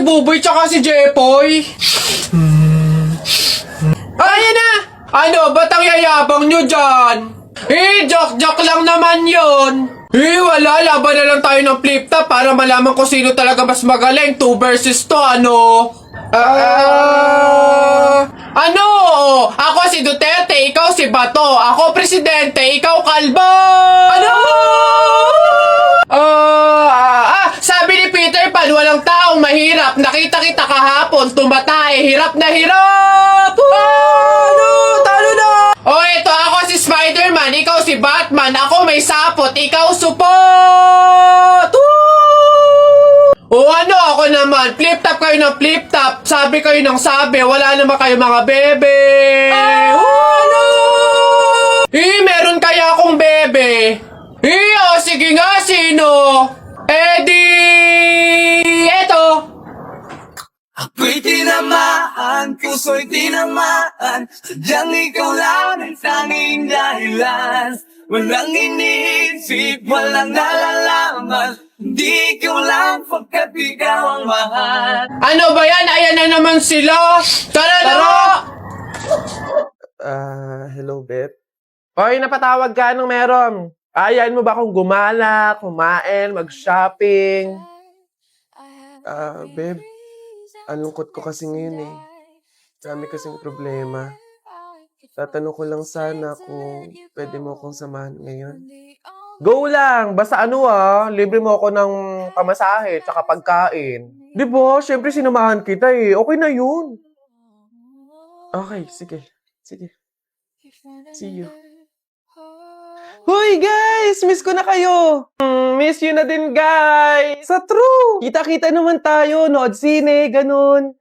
Buboy tsaka si Jepoy. Ayan na! Ano, ba't ang yayabang nyo dyan? Joke lang naman yon. Wala, laban na lang tayo ng flip top para malaman ko sino talaga mas magaling. 2 versus 2, ano? Ano? Ako si Duterte, ikaw si Bato. Ako presidente, ikaw kalbo! Ano? Sabi ni Peter Pan, walang taong mahirap. Nakita kita kahapon, tumatay, hirap na hirap! Ano? Talo na! Eto, ako si Spider-Man, ikaw si Batman. Ako may sapot, ikaw supot! Ano ako naman? Flip top kayo ng flip top. Sabi kayo ng sabi. Wala naman kayo mga bebe. Ano? Meron kaya akong bebe. Sige nga, sino? Eto. Ako'y tinamaan, puso'y tinamaan. Sadyang ikaw lang ang tanging dahilan. Walang iniisip, walang nalalaman. Hindi ikaw lang pagkat ikaw ang mahal. Ano ba yan? Ayan na naman sila. Tara na! Hello, Beth. Hoy, napatawag ka. Anong meron? Ayain mo ba akong gumala, kumain, mag-shopping? Babe, ang lungkot ko kasi ngayon eh. Dami kasing problema. Tatanong ko lang sana kung pwede mo akong samahan ngayon. Go lang! Basta libre mo ako ng pamasahe tsaka pagkain. Di ba? Siyempre sinamahan kita eh. Okay na yun. Okay, sige. Sige. See you. Hoy guys! Miss ko na kayo! Miss you na din guys! Sa true! Kita-kita naman tayo, nood sine, ganun.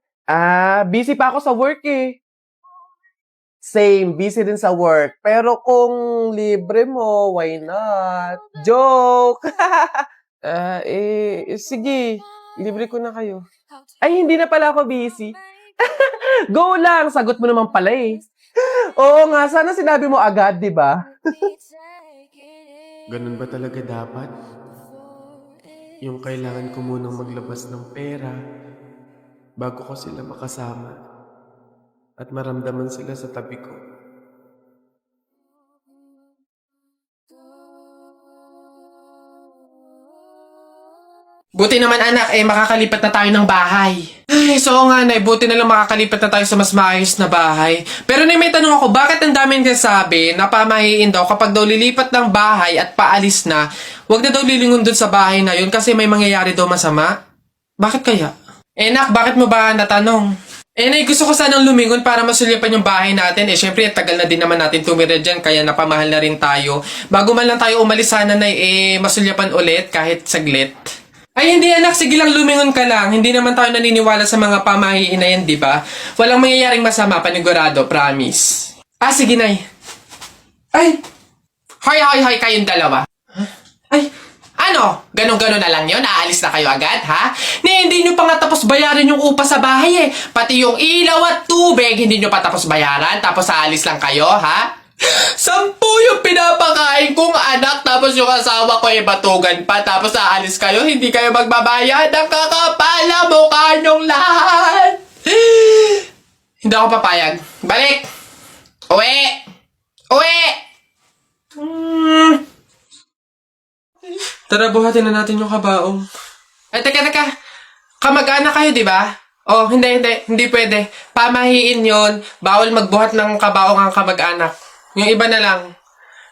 Busy pa ako sa work eh. Same, busy din sa work. Pero kung libre mo, why not? Joke! Sige. Libre ko na kayo. Ay, hindi na pala ako busy. Go lang! Sagot mo naman pala eh. Oo nga, sana sinabi mo agad, di ba? Ganun ba talaga dapat? Yung kailangan ko munang maglabas ng pera bago ko sila makasama at maramdaman sila sa tabi ko. Buti naman anak, makakalipat na tayo ng bahay. Ay, so nga nay, buti na lang makakalipat na tayo sa mas maayos na bahay. Pero may tanong ako, bakit ang daming nagsasabi na pamahiin daw kapag daw lilipat ng bahay at paalis na, wag na daw lilingon dun sa bahay na yun kasi may mangyayari daw masama? Bakit kaya? Nak, bakit mo ba natanong? Nay, gusto ko sanang lumingon para masulyapan yung bahay natin. Syempre, tagal na din naman natin tumira dyan, kaya napamahal na rin tayo. Bago man lang tayo umalis sana, nay, masulyapan ulit kahit saglit. Ay, hindi anak. Sige lang, lumingon ka lang. Hindi naman tayo naniniwala sa mga pamahiin na yan, di ba? Walang mangyayaring masama, panigurado, promise. Sige, nay. Ay! Hoy, kayong dalawa. Ay, ano? Ganon-ganon na lang yun? Aalis na kayo agad, ha? Hindi nyo pa nga tapos bayaran yung upa sa bahay, eh. Pati yung ilaw at tubig, hindi nyo pa tapos bayaran, tapos aalis lang kayo, ha? 10 yung pinapakain kong anak, tapos yung asawa ko batugan pa, tapos aalis kayo, hindi kayo magbabayad. Ang kakapala mukha nyong lahat. Hindi ako papayag. Balik! Uwi! Tara, buhatin na natin yung kabaong. Teka. Kamag-anak kayo, di ba? Hindi pwede. Pamahiin yon. Bawal magbuhat ng kabaong ang kamag-anak. Yung iba na lang.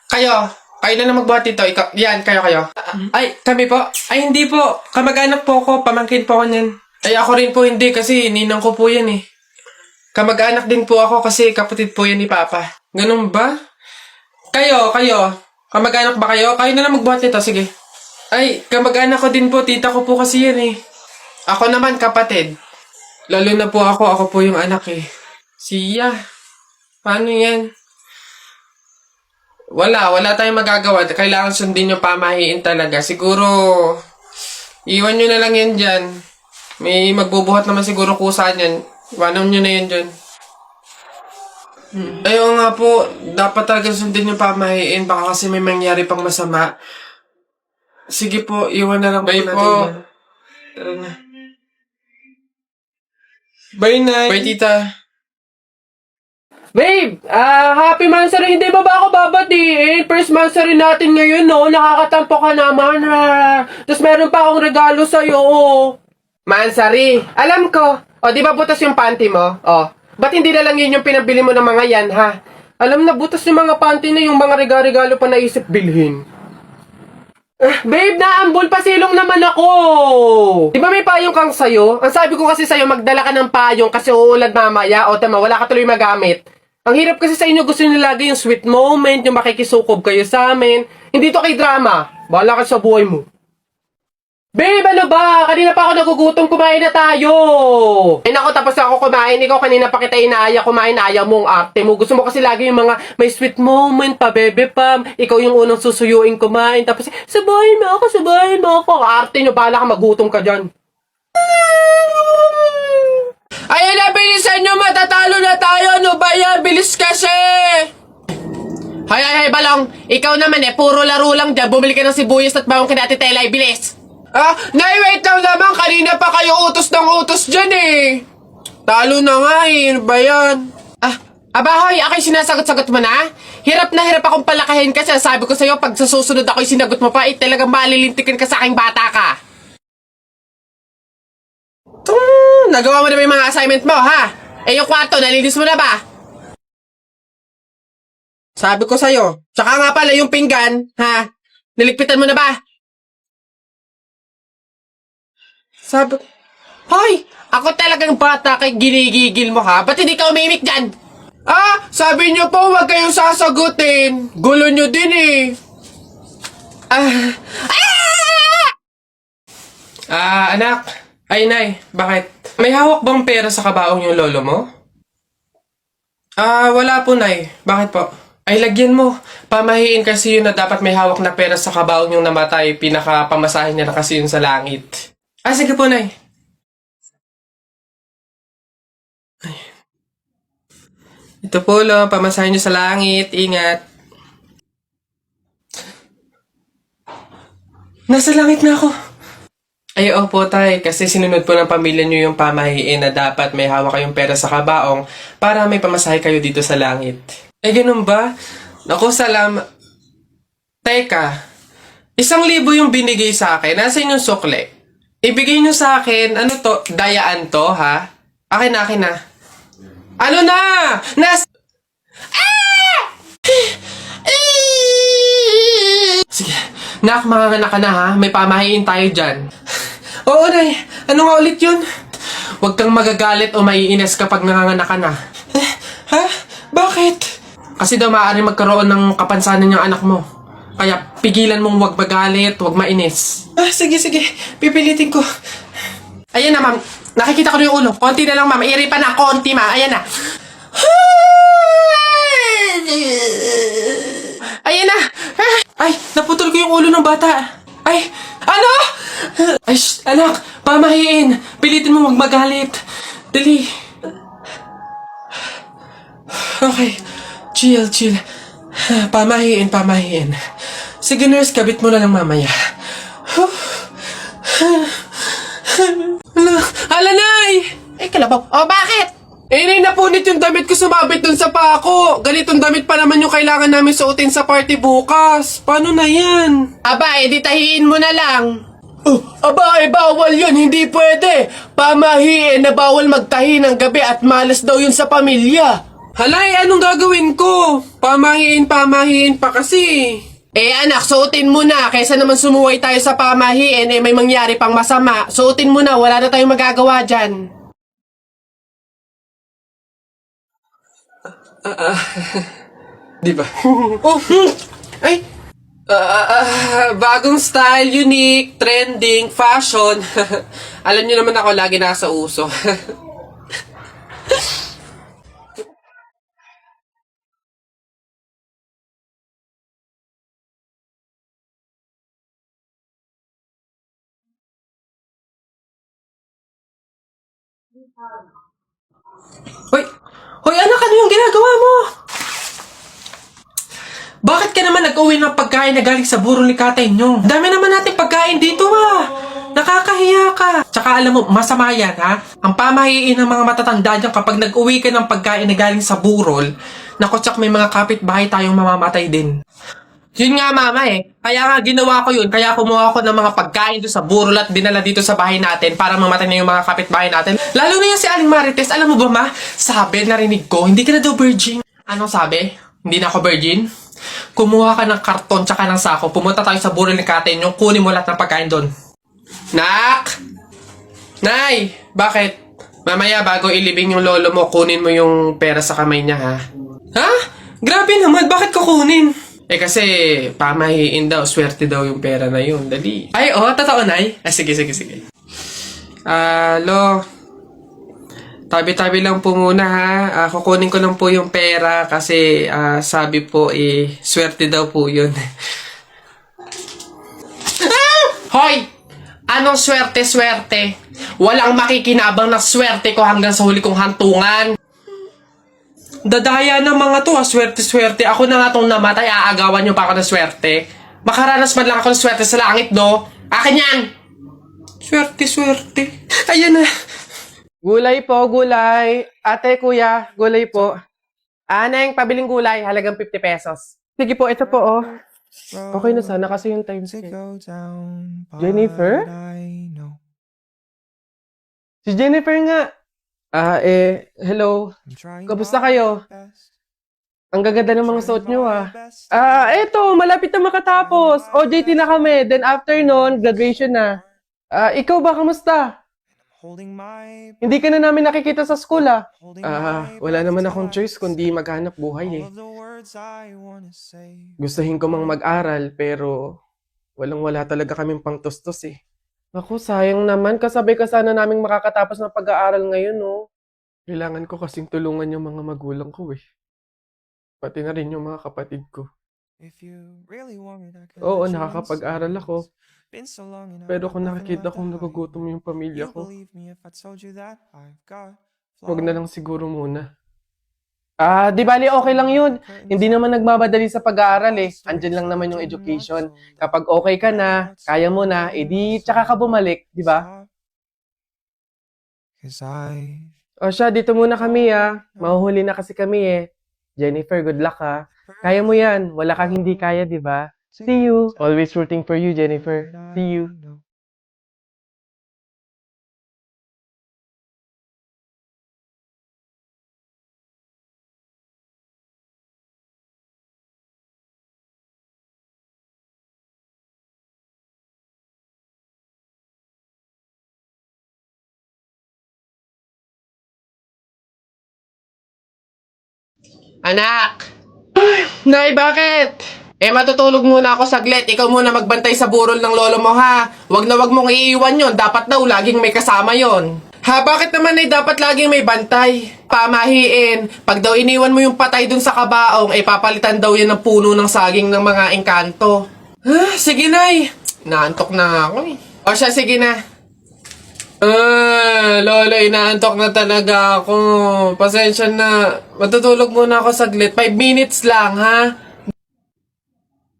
Kayo na lang magbuhat dito. Yan, kayo. Ay, kami po. Ay, hindi po. Kamag-anak po ako. Pamangkin po ako niyan. Ay, ako rin po hindi kasi ninang ko po yan eh. Kamag-anak din po ako kasi kapatid po yan ni Papa. Ganun ba? Kayo. Kamag-anak ba kayo? Kayo na lang magbuhat nito. Sige. Ay, kamag-anak ko din po. Tita ko po kasi yan eh. Ako naman kapatid. Lalo na po ako. Ako po yung anak eh. Siya. Paano yan? Wala tayong magagawa. Kailangan sundin yung pamahiin talaga. Siguro, iwan nyo na lang yan dyan. May magbubuhat naman siguro kusa niyan. Iwanan nyo na yan dyan. Ayaw nga po, dapat talaga sundin yung pamahiin. Baka kasi may mangyari pang masama. Sige po, iwan na lang po natin. Tara na. Bye, Nay. Bye, Tita. Babe, happy Mansari. Hindi ba ako babatiin? First Mansari natin ngayon, no? Nakakatampo ka naman, ha? Tapos meron pa akong regalo sa'yo, oh. Mansari, alam ko. O, di ba butas yung panty mo? O, ba't hindi na lang yun yung pinabili mo ng mga yan, ha? Alam na, butas yung mga panty na yung mga regalo pa naisip bilhin. Babe, naambol pa silong naman ako. Di ba may payong kang sayo? Ang sabi ko kasi sayo, magdala ka ng payong kasi uulad mamaya. O, tama, wala ka tuloy magamit. Ang hirap kasi sa inyo, gusto nyo lagi yung sweet moment, yung makikisukob kayo sa amin. Hindi to kay drama. Bahala ka sa buhay mo. Babe, ano ba? Kanina pa ako nagugutom, kumain na tayo. Eh naku, tapos ako kumain. Ikaw kanina pa kita inaaya, kumain, ayaw mong arte mo. Gusto mo kasi lagi yung mga may sweet moment pa, bebe pam. Ikaw yung unang susuyuin kumain. Tapos, sabahin mo ako, sabahin mo ako. Arte nyo, bahala ka, magutom ka dyan. Ayan na, bilisan nyo, matatalo na tayo. Ano ba yan? Bilis kasi. Hay, Balong. Ikaw naman puro laro lang dyan. Bumili ka ng sibuyas at bawang kinatitela, bilis. Nay, wait lang naman. Kanina pa kayo utos ng utos dyan Talo na nga Ano ba yan? Abahoy, ako'y sinasagot-sagot mo na? Hirap na hirap akong palakahin kasi sabi ko sa'yo, pag sa susunod ako'y sinagot mo pa, talagang malilintikin ka sa aking bata ka. Nagawa mo na ba yung mga assignment mo, ha? Yung kwarto, nalinis mo na ba? Sabi ko sa'yo. Tsaka nga pala yung pinggan, ha? Niligpitan mo na ba? Sabi ko, hoy! Ako talagang bata kay ginigigil mo, ha? Ba't hindi ka umimik dyan? Sabi niyo po, huwag kayong sasagutin. Gulo niyo din Anak. Ay, Nay, bakit? May hawak bang pera sa kabaong yung lolo mo? Wala po, Nay. Bakit po? Ay, lagyan mo. Pamahiin kasi yun na dapat may hawak na pera sa kabaong yung namatay. Pinakapamasahin niya na kasi yun sa langit. Sige po, Nay. Ay. Ito po, lo. Pamasahin niyo sa langit. Ingat. Nasa langit na ako. Ay, opo, Tay. Kasi sinunod po ng pamilya niyo yung pamahiin na dapat may hawak kayong pera sa kabaong para may pamasahe kayo dito sa langit. Ay, ganun ba? Naku, Teka, 1,000 yung binigay sa akin. Nasaan yung sukle? Ibigay niyo sa akin, ano to? Dayaan to, ha? Akin na. Ano na? Sige, nak, manganganak ka na, ha? May pamahiin tayo dyan. Oo, Nay. Ano nga ulit yun? Huwag kang magagalit o maiinis kapag nanganganak ka na. Ha? Bakit? Kasi daw maaari magkaroon ng kapansanan yung anak mo. Kaya pigilan mong huwag magalit, huwag mainis. Sige. Pipilitin ko. Ayan na, ma'am. Nakikita ko na yung ulo. Konti na lang, ma'am. Iri pa na. Konti, ma'am. Ayan na. Ayan na. Ay, naputol ko yung ulo ng bata. Ay, ano? Ay, anak, pamahiin. Pilitin mo huwag magalit. Dali. Okay. Chill. Pamahiin. Sige, nurse, kabit mo na lang mamaya. Hala, Nay! Ay, kalabaw. Bakit? Nay, napunit yung damit ko sumabit dun sa pako. Ganitong damit pa naman yung kailangan namin suotin sa party bukas. Paano na yan? Di tahiin mo na lang. Bawal yun. Hindi pwede. Pamahiin na bawal magtahi ng gabi at malas daw yun sa pamilya. Halay, anong gagawin ko? Pamahiin pa kasi. Anak, suotin mo na. Kaysa naman sumuway tayo sa pamahiin, may mangyari pang masama. Suotin mo na, wala na tayong magagawa dyan. Di ba? Ay! Bagong style, unique, trending, fashion. Alam niyo naman ako, lagi nasa uso. Hoy, anak, ano yung ginagawa mo? Bakit ka naman nag-uwi ng pagkain na galing sa burong likatay nyo? Dami naman natin pagkain dito, Nakakahiya ka. Tsaka alam mo, masama yan, ha? Ang pamahiin ng mga matatanda dyan kapag nag-uwi ka ng pagkain na galing sa burol, naku, tsak may mga kapitbahay tayong mamamatay din. Yun nga, mama eh. Kaya nga ginawa ko yun. Kaya kumuha ko ng mga pagkain doon sa burol at dinala dito sa bahay natin para mamatay na yung mga kapitbahay natin. Lalo na yung si Aling Marites. Alam mo ba, ma? Sabi, narinig ko, hindi ka na daw virgin. Anong sabi? Hindi na ako virgin? Kumuha ka ng karton tsaka ng sako. Pumunta tayo sa burol ni Katen. Yung kunin mo lahat ng pagkain doon. Nak! Nay! Bakit? Mamaya bago ilibing yung lolo mo, kunin mo yung pera sa kamay niya, ha? Ha? Grabe naman, bakit kukunin? Eh kasi, pamahiin daw, swerte daw yung pera na yun. Dali. Ay, oh, totoo, Nay? Ah, sige. Lo, tabi-tabi lang po muna, ha? Kukunin ko lang po yung pera kasi sabi po, swerte daw po yun. Hoy! Anong swerte-swerte? Walang makikinabang na swerte ko hanggang sa huli kong hantungan. Dadaya ng mga to, swerte-swerte. Ako na nga tong namatay, aagawan nyo pa ako ng swerte. Makaranas man lang ako ng swerte sa langit, no? Akin yan! Swerte-swerte. Ayan na. Gulay po, gulay. Ate, kuya, gulay po. Aneng, pabiling gulay, halagang 50 pesos. Sige po, ito po, oh. Okay na sana kasi yung time check. Jennifer? Si Jennifer nga. Hello. Kamusta kayo? Ang gaganda ng mga suot nyo, ah. Eto, malapit na makatapos. OJT na kami. Then after nun, graduation na. Ikaw ba, kamusta? Hindi ka na namin nakikita sa school, ah. Wala naman akong choice kundi maghanap buhay, eh. Gustuhin ko mang mag-aral, pero walang-wala talaga kaming pangtustos, eh. Ako, sayang naman. Kasabay ka sana naming makakatapos ng pag-aaral ngayon, no? Kailangan ko kasing tulungan yung mga magulang ko, eh. Pati na rin yung mga kapatid ko. Oo, nakakapag-aral ako. Pero kung nakikita kong nagugutom yung pamilya ko, wag na lang siguro muna. Di bali, okay lang yun. Hindi naman nagmamadali sa pag-aaral, eh. Andyan lang naman yung education. Kapag okay ka na, kaya mo na, edi tsaka ka bumalik, di ba? O siya, dito muna kami, ah. Mahuhuli na kasi kami, eh. Jennifer, good luck, ha. Kaya mo yan. Wala kang hindi kaya, di ba? See you. Always rooting for you, Jennifer. See you. Anak! Nay, bakit? Matutulog muna ako saglit. Ikaw muna magbantay sa burol ng lolo mo, ha? Wag na wag mong iiwan yon. Dapat daw laging may kasama yon. Ha, bakit naman ay dapat laging may bantay? Pamahiin. Pag daw iniwan mo yung patay dun sa kabaong, papalitan daw yan ng puno ng saging ng mga engkanto. Sige, Nay. Naantok na ako, eh. O siya, sige na. Lolo, inaantok na talaga ako. Pasensya na. Matutulog muna ako saglit. 5 minutes lang, ha?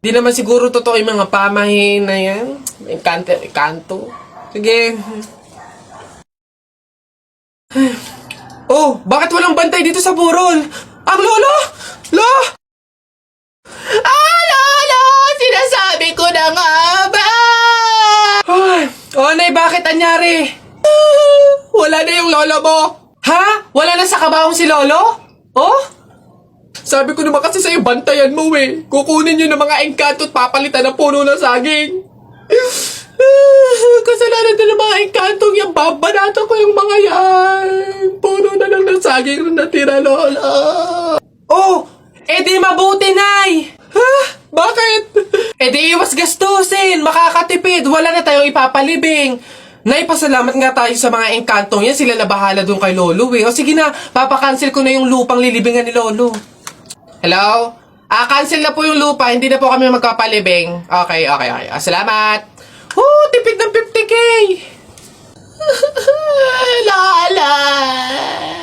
Di naman siguro totoo yung mga pamahiin na yan. Enkanto. Sige. Oh, bakit walang bantay dito sa burol? Ang lolo! Lolo! Sinasabi ko na nga ba? Nay, bakit anyari? Wala na yung lolo mo. Ha? Wala na sa kabaong si lolo? Oh? Sabi ko naman kasi sa'yo, bantayan mo, eh. Kukunin nyo ng mga engkanto at papalitan ng puno ng saging. Kasalanan na ng mga engkantong yan. Babanatan ko yung mga yan. Puno na lang ng saging na natira, lola. Oh! Di mabuti, Nay. Ha? Bakit? Di iwas gastusin. Makakatipid. Wala na tayong ipapalibing. Nay, pasalamat nga tayo sa mga engkantong yan. Sila na bahala dun kay lolo, eh. O sige na, papakancel ko na yung lupang lilibingan ni lolo. Hello? Cancel na po yung lupa. Hindi na po kami magpapalibing. Okay. Salamat. Tipid ng 50K. Lala.